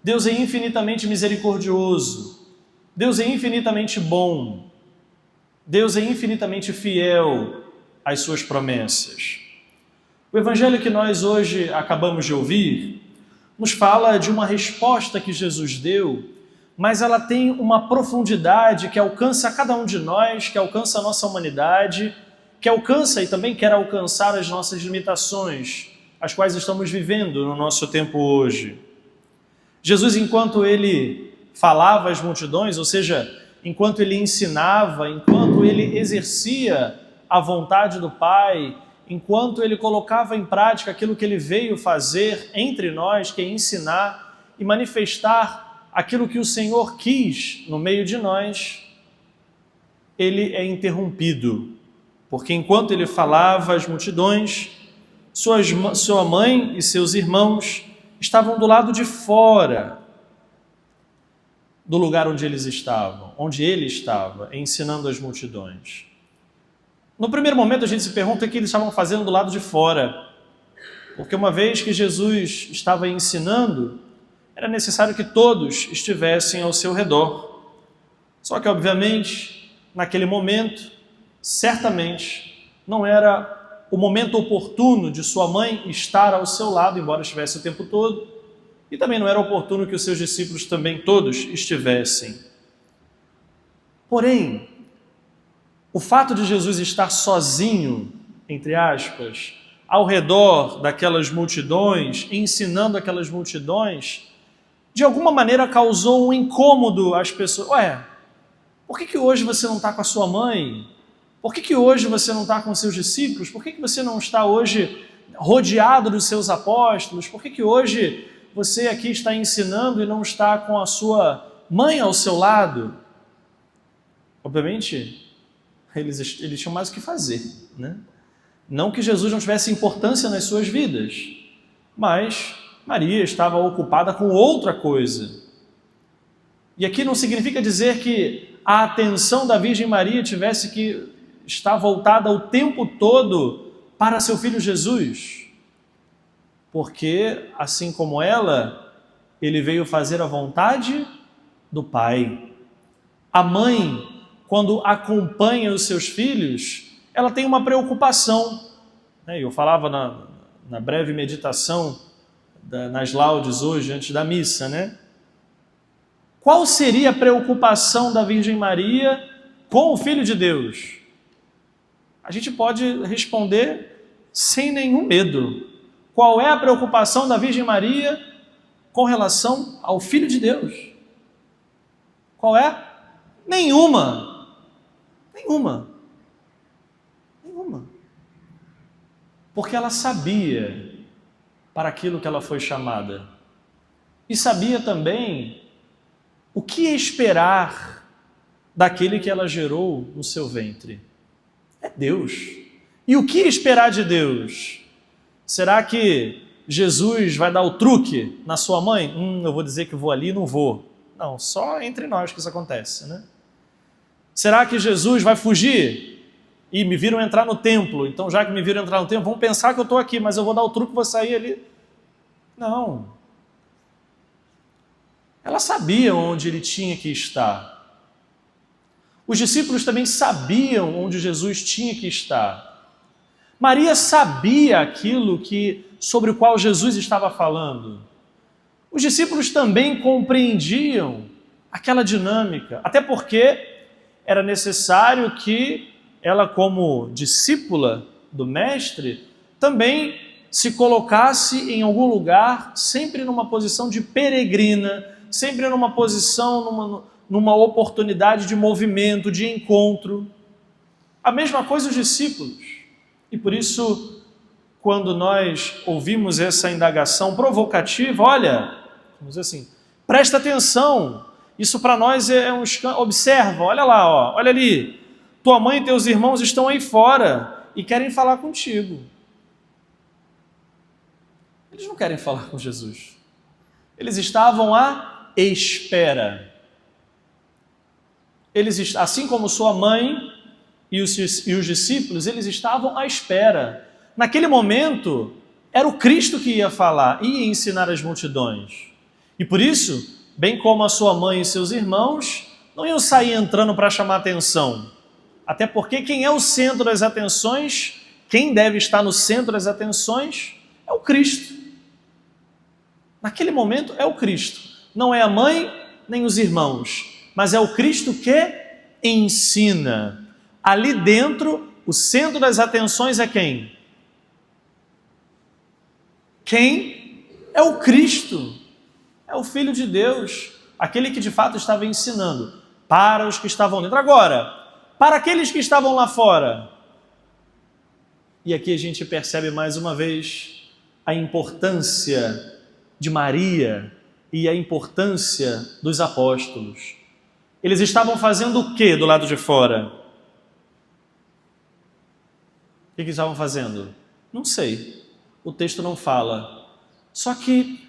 Deus é infinitamente misericordioso. Deus é infinitamente bom. Deus é infinitamente fiel às suas promessas. O evangelho que nós hoje acabamos de ouvir nos fala de uma resposta que Jesus deu, mas ela tem uma profundidade que alcança cada um de nós, que alcança a nossa humanidade, que alcança e também quer alcançar as nossas limitações, as quais estamos vivendo no nosso tempo hoje. Jesus, enquanto ele falava às multidões, ou seja, enquanto ele ensinava, enquanto ele exercia a vontade do Pai, enquanto ele colocava em prática aquilo que ele veio fazer entre nós, que é ensinar e manifestar aquilo que o Senhor quis no meio de nós, ele é interrompido, porque enquanto ele falava às multidões, sua mãe e seus irmãos estavam do lado de fora do lugar onde eles estavam, onde ele estava, ensinando as multidões. No primeiro momento a gente se pergunta o que eles estavam fazendo do lado de fora, porque uma vez que Jesus estava ensinando, era necessário que todos estivessem ao seu redor. Só que, obviamente, naquele momento, certamente, não era o momento oportuno de sua mãe estar ao seu lado, embora estivesse o tempo todo, e também não era oportuno que os seus discípulos também todos estivessem. Porém, o fato de Jesus estar sozinho, entre aspas, ao redor daquelas multidões, ensinando aquelas multidões, de alguma maneira causou um incômodo às pessoas. Por que hoje você não está com a sua mãe? Por que hoje você não está com os seus discípulos? Por que você não está hoje rodeado dos seus apóstolos? Por que hoje você aqui está ensinando e não está com a sua mãe ao seu lado? Obviamente, eles tinham mais o que fazer, né? Não que Jesus não tivesse importância nas suas vidas, mas Maria estava ocupada com outra coisa. E aqui não significa dizer que a atenção da Virgem Maria tivesse que estar voltada o tempo todo para seu filho Jesus, porque, assim como ela, ele veio fazer a vontade do Pai. A mãe, quando acompanha os seus filhos, ela tem uma preocupação. Eu falava na breve meditação nas laudes hoje, antes da missa, né? Qual seria a preocupação da Virgem Maria com o Filho de Deus? A gente pode responder sem nenhum medo. Qual é a preocupação da Virgem Maria com relação ao Filho de Deus? Qual é? Nenhuma. Nenhuma. Nenhuma. Porque ela sabia para aquilo que ela foi chamada. E sabia também o que esperar daquele que ela gerou no seu ventre. É Deus. E o que esperar de Deus? Será que Jesus vai dar o truque na sua mãe? Eu vou dizer que vou ali e não vou. Não, só entre nós que isso acontece, né? Será que Jesus vai fugir? E me viram entrar no templo, então já que me viram entrar no templo, vão pensar que eu estou aqui, mas eu vou dar o truque e vou sair ali. Não. Ela sabia onde ele tinha que estar. Os discípulos também sabiam onde Jesus tinha que estar. Maria sabia aquilo sobre o qual Jesus estava falando. Os discípulos também compreendiam aquela dinâmica, até porque era necessário que ela, como discípula do Mestre, também se colocasse em algum lugar, sempre numa posição de peregrina, sempre numa posição, numa oportunidade de movimento, de encontro. A mesma coisa os discípulos. E por isso, quando nós ouvimos essa indagação provocativa, olha, vamos dizer assim, presta atenção, isso para nós é um escândalo. Observa, olha lá, olha ali, tua mãe e teus irmãos estão aí fora e querem falar contigo. Eles não querem falar com Jesus. Eles estavam à espera. Eles, assim como sua mãe e os discípulos, eles estavam à espera. Naquele momento, era o Cristo que ia falar, ia ensinar as multidões. E por isso, bem como a sua mãe e seus irmãos, não iam sair entrando para chamar atenção. Até porque quem é o centro das atenções, quem deve estar no centro das atenções, é o Cristo. Naquele momento é o Cristo. Não é a mãe nem os irmãos, mas é o Cristo que ensina. Ali dentro, o centro das atenções é quem? Quem? É o Cristo. É o Filho de Deus, aquele que de fato estava ensinando para os que estavam dentro. Agora, para aqueles que estavam lá fora. E aqui a gente percebe mais uma vez a importância de Maria e a importância dos apóstolos. Eles estavam fazendo o que do lado de fora? O que eles estavam fazendo? Não sei. O texto não fala. Só que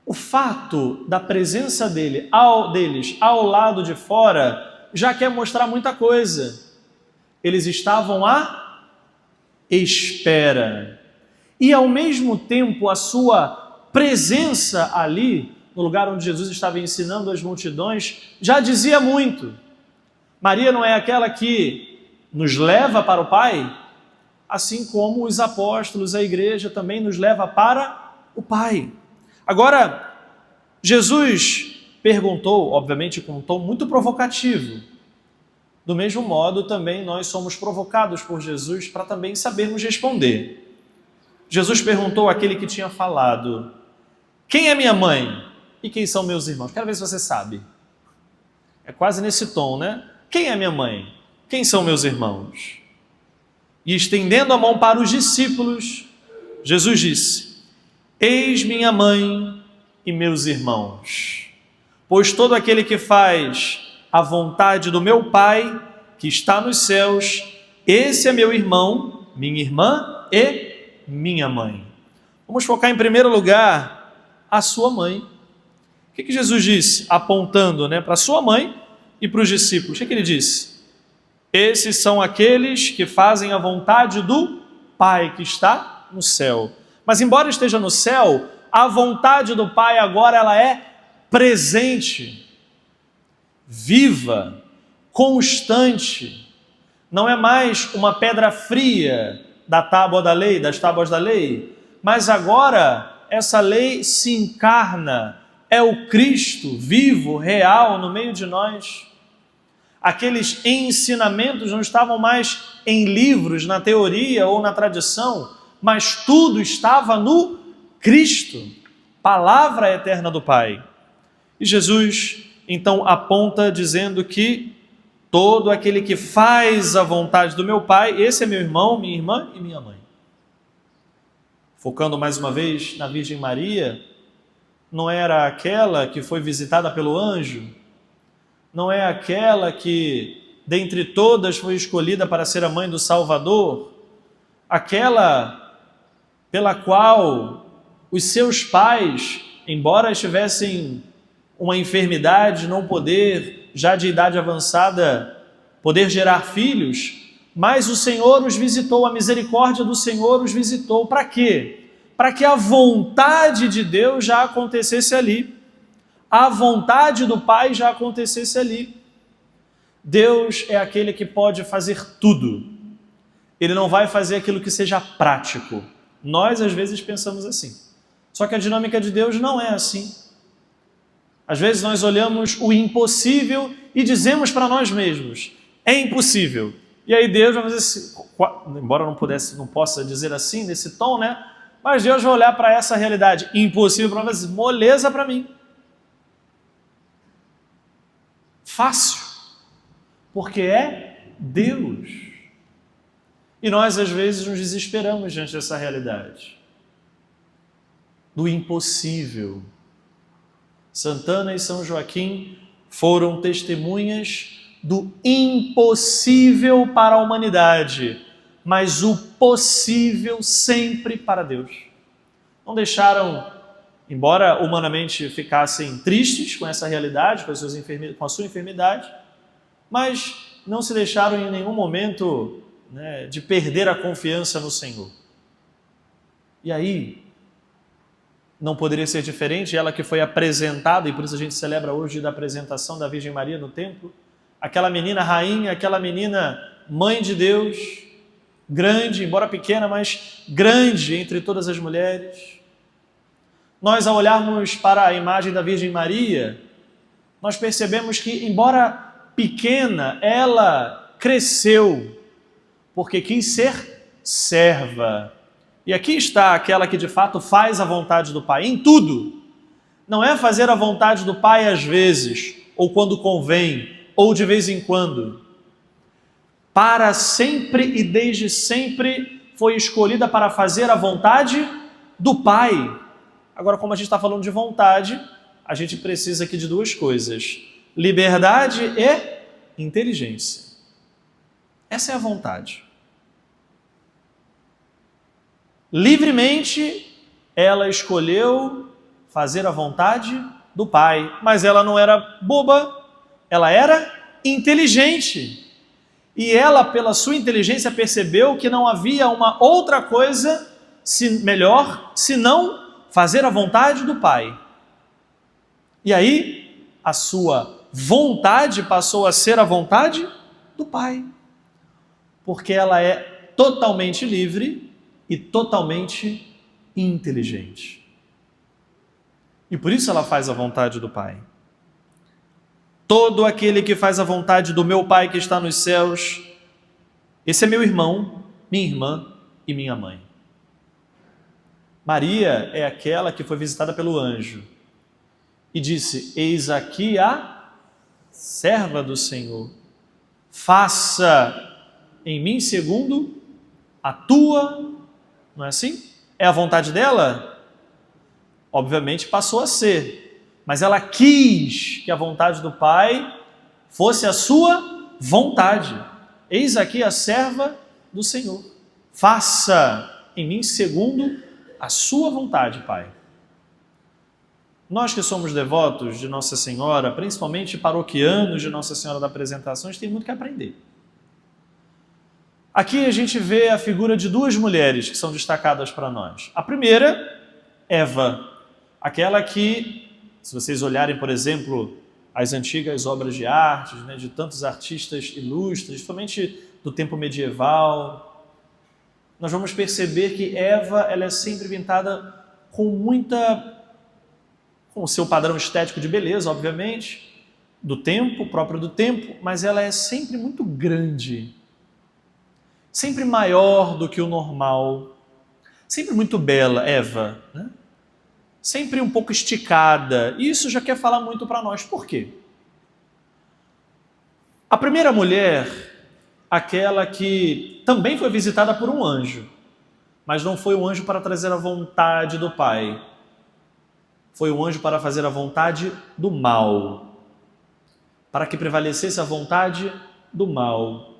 o fato da presença deles ao lado de fora já quer mostrar muita coisa. Eles estavam à espera. E ao mesmo tempo a sua presença ali, no lugar onde Jesus estava ensinando as multidões, já dizia muito. Maria não é aquela que nos leva para o Pai, assim como os apóstolos, a igreja também nos leva para o Pai. Agora, Jesus perguntou, obviamente com um tom muito provocativo. Do mesmo modo, também nós somos provocados por Jesus para também sabermos responder. Jesus perguntou àquele que tinha falado: quem é minha mãe e quem são meus irmãos? Quero ver se você sabe. É quase nesse tom, né? Quem é minha mãe? Quem são meus irmãos? E estendendo a mão para os discípulos, Jesus disse: eis minha mãe e meus irmãos, pois todo aquele que faz a vontade do meu Pai, que está nos céus, esse é meu irmão, minha irmã e minha mãe. Vamos focar em primeiro lugar a sua mãe. O que Jesus disse? Apontando, para a sua mãe e para os discípulos. O que ele disse? Esses são aqueles que fazem a vontade do Pai que está no céu. Mas embora esteja no céu, a vontade do Pai agora ela é presente, viva, constante. Não é mais uma pedra fria das tábuas da lei, mas agora essa lei se encarna, é o Cristo vivo, real no meio de nós. Aqueles ensinamentos não estavam mais em livros, na teoria ou na tradição, mas tudo estava no Cristo, palavra eterna do Pai. E Jesus então aponta dizendo que todo aquele que faz a vontade do meu Pai, esse é meu irmão, minha irmã e minha mãe. Focando mais uma vez na Virgem Maria, não era aquela que foi visitada pelo anjo, não é aquela que, dentre todas, foi escolhida para ser a mãe do Salvador, aquela pela qual os seus pais, embora estivessem uma enfermidade, não poder, já de idade avançada, poder gerar filhos, mas o Senhor os visitou, a misericórdia do Senhor os visitou. Para quê? Para que a vontade de Deus já acontecesse ali. A vontade do Pai já acontecesse ali. Deus é aquele que pode fazer tudo. Ele não vai fazer aquilo que seja prático. Nós, às vezes, pensamos assim. Só que a dinâmica de Deus não é assim. Às vezes nós olhamos o impossível e dizemos para nós mesmos, é impossível. E aí Deus vai fazer assim, embora não possa dizer assim, nesse tom, mas Deus vai olhar para essa realidade impossível para nós e dizer, moleza para mim. Fácil. Porque é Deus. E nós, às vezes, nos desesperamos diante dessa realidade. Do impossível. Santana e São Joaquim foram testemunhas do impossível para a humanidade, mas o possível sempre para Deus. Não deixaram, embora humanamente ficassem tristes com essa realidade, com a sua enfermidade, mas não se deixaram em nenhum momento de perder a confiança no Senhor. E aí, não poderia ser diferente, ela que foi apresentada, e por isso a gente celebra hoje da apresentação da Virgem Maria no templo, aquela menina rainha, aquela menina mãe de Deus, grande, embora pequena, mas grande entre todas as mulheres. Nós, ao olharmos para a imagem da Virgem Maria, nós percebemos que, embora pequena, ela cresceu, porque quis ser serva. E aqui está aquela que de fato faz a vontade do Pai, em tudo. Não é fazer a vontade do Pai às vezes, ou quando convém, ou de vez em quando. Para sempre e desde sempre foi escolhida para fazer a vontade do Pai. Agora, como a gente está falando de vontade, a gente precisa aqui de duas coisas: liberdade e inteligência. Essa é a vontade. Livremente, ela escolheu fazer a vontade do Pai, mas ela não era boba, ela era inteligente. E ela, pela sua inteligência, percebeu que não havia uma outra coisa melhor senão fazer a vontade do Pai. E aí, a sua vontade passou a ser a vontade do Pai. Porque ela é totalmente livre e totalmente inteligente. E por isso ela faz a vontade do Pai. Todo aquele que faz a vontade do meu Pai que está nos céus, esse é meu irmão, minha irmã e minha mãe. Maria é aquela que foi visitada pelo anjo e disse: eis aqui a serva do Senhor, faça em mim segundo a tua, não é assim? É a vontade dela? Obviamente passou a ser, mas ela quis que a vontade do Pai fosse a sua vontade. Eis aqui a serva do Senhor, faça em mim segundo a sua vontade, Pai. Nós que somos devotos de Nossa Senhora, principalmente paroquianos de Nossa Senhora da Apresentação, a gente tem muito que aprender. Aqui a gente vê a figura de duas mulheres que são destacadas para nós. A primeira, Eva, aquela que, se vocês olharem, por exemplo, as antigas obras de arte, né, de tantos artistas ilustres, principalmente do tempo medieval, nós vamos perceber que Eva ela é sempre pintada com o seu padrão estético de beleza, obviamente, do tempo, próprio do tempo, mas ela é sempre muito grande, sempre maior do que o normal, sempre muito bela, Eva, né? Sempre um pouco esticada. E isso já quer falar muito para nós. Por quê? A primeira mulher, aquela que também foi visitada por um anjo, mas não foi um anjo para trazer a vontade do Pai. Foi um anjo para fazer a vontade do mal, para que prevalecesse a vontade do mal.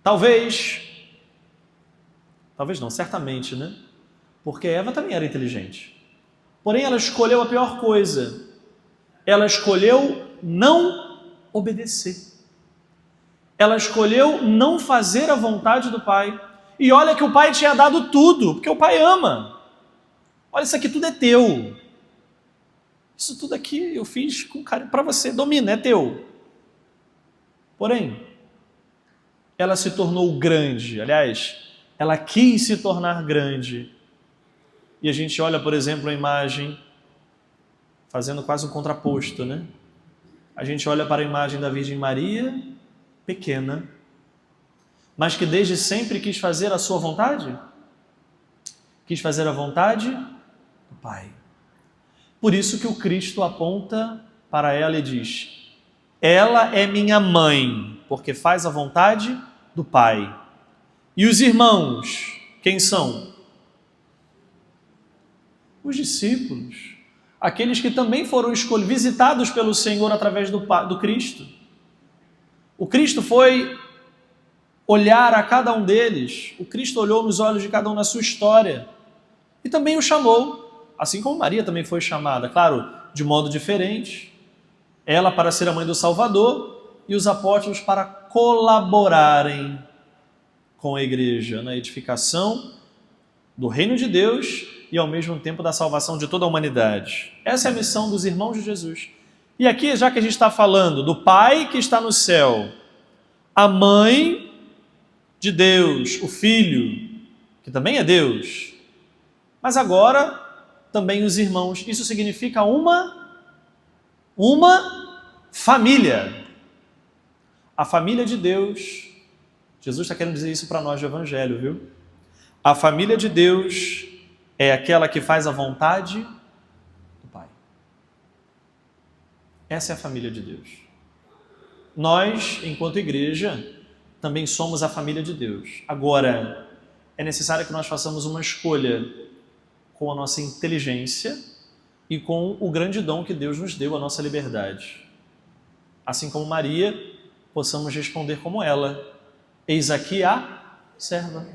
Talvez não, certamente, né? Porque Eva também era inteligente. Porém, ela escolheu a pior coisa. Ela escolheu não obedecer. Ela escolheu não fazer a vontade do Pai. E olha que o Pai tinha dado tudo, porque o Pai ama. Olha, isso aqui tudo é teu. Isso tudo aqui eu fiz com carinho para você, domina, é teu. Porém, ela se tornou grande. Aliás, ela quis se tornar grande. E a gente olha, por exemplo, a imagem, fazendo quase um contraposto, né? A gente olha para a imagem da Virgem Maria, pequena, mas que desde sempre quis fazer a sua vontade. Quis fazer a vontade do Pai. Por isso que o Cristo aponta para ela e diz: ela é minha mãe, porque faz a vontade do Pai. E os irmãos, quem são? Os discípulos, aqueles que também foram visitados pelo Senhor através do Cristo. O Cristo foi olhar a cada um deles, o Cristo olhou nos olhos de cada um na sua história e também o chamou, assim como Maria também foi chamada, claro, de modo diferente. Ela para ser a mãe do Salvador e os apóstolos para colaborarem com a igreja na edificação do reino de Deus e ao mesmo tempo da salvação de toda a humanidade. Essa é a missão dos irmãos de Jesus. E aqui, já que a gente está falando do Pai que está no céu, a mãe de Deus, o Filho, que também é Deus, mas agora também os irmãos. Isso significa uma família. A família de Deus. Jesus está querendo dizer isso para nós do Evangelho, viu? A família de Deus é aquela que faz a vontade do Pai. Essa é a família de Deus. Nós, enquanto igreja, também somos a família de Deus. Agora, é necessário que nós façamos uma escolha com a nossa inteligência e com o grande dom que Deus nos deu, a nossa liberdade. Assim como Maria, possamos responder como ela: eis aqui a serva.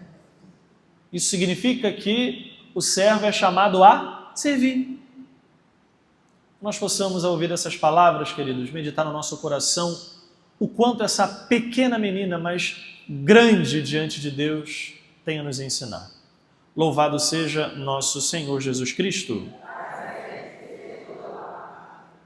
Isso significa que o servo é chamado a servir. Nós possamos, ao ouvir essas palavras, queridos, meditar no nosso coração o quanto essa pequena menina, mas grande diante de Deus, tem a nos ensinar. Louvado seja nosso Senhor Jesus Cristo.